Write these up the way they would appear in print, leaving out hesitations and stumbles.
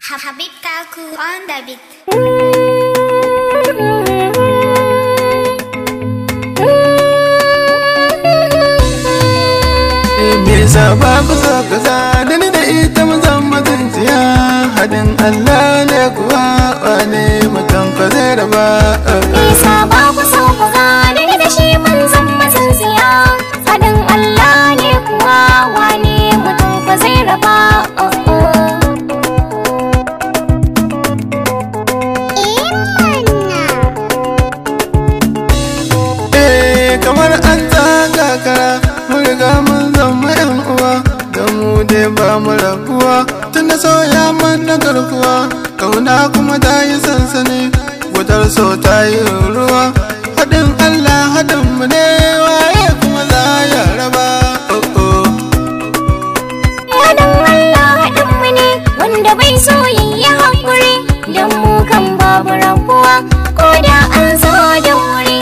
Habib Kaku on the beat. Me saba kusa kusa da ni da ita mazan mutunciya hadin Allah ne kuwa wane mutum ka zai raba. Me saba kusa kusa da ni da shi manzon mutunciya hadin Allah ne kuwa wane mutum ka zai raba. Kamar an taka kara mun riga mun zama yan uwa da mu dai ba mu rabuwa tun da soya mana garkuwa kauna kuma ta yi sansani wutar so ta yi ruwa haɗin Allah haɗin mu ne waye kuma za ya raba. Haɗin Allah haɗin mu ne wanda bai so yayi haƙuri don mu kan babu rabuwa ko da an zo da wuri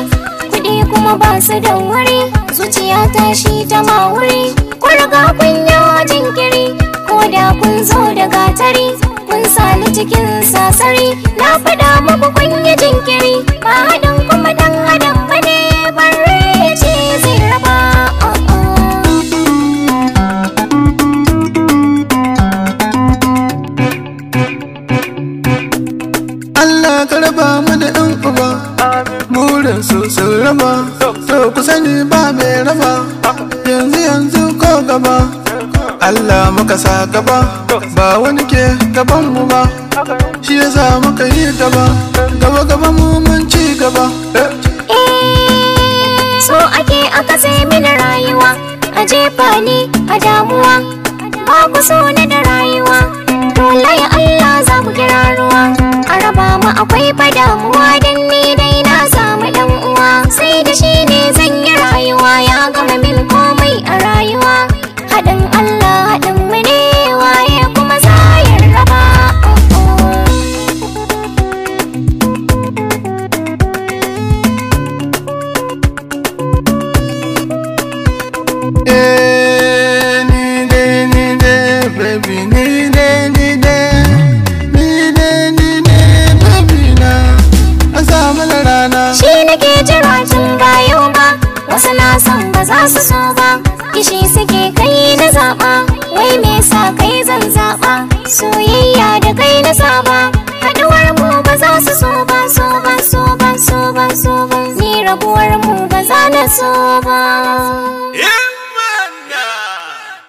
kuma ba su da wuri zuciya ta shi ta ma wuri kun riga kun yi jinkiri ko da kun zo da gatari kun sani cikin sasari na faɗa muku kun yi jinkiri ba haɗin kuma ɗan adam ba ne bare ce zai raba. Allah ka raba mu da ɗan uba burin su sun raba to ku sani ba mai raba yanzu ko gaba Allah muka sa gaba ba wani ke gaban mu ba shi yasa muka yi gaba gaba mu mun ci gaba. So ake aka sai mini rayuwa a jefa ni a damuwa ba ku so na da rayuwa dole ya Allah za mu kira ruwa a raba mu akwai fa damuwa dan ni dai na samu dan uwa sai da shi ne zan yi rayuwa ya gama min komai a rayuwa haɗin Allah haɗin mu ne waye kuma za ya raba. Baby ni baby na an samu na rana shi nake jira tun ba yau ba wasu na san ba za su so ba kishi suke kai na zaɓa wai me sa kai zan zaɓa soyayya da kai na saba haɗuwar mu ba za su so ba ni rabuwar mu ba za na so ba.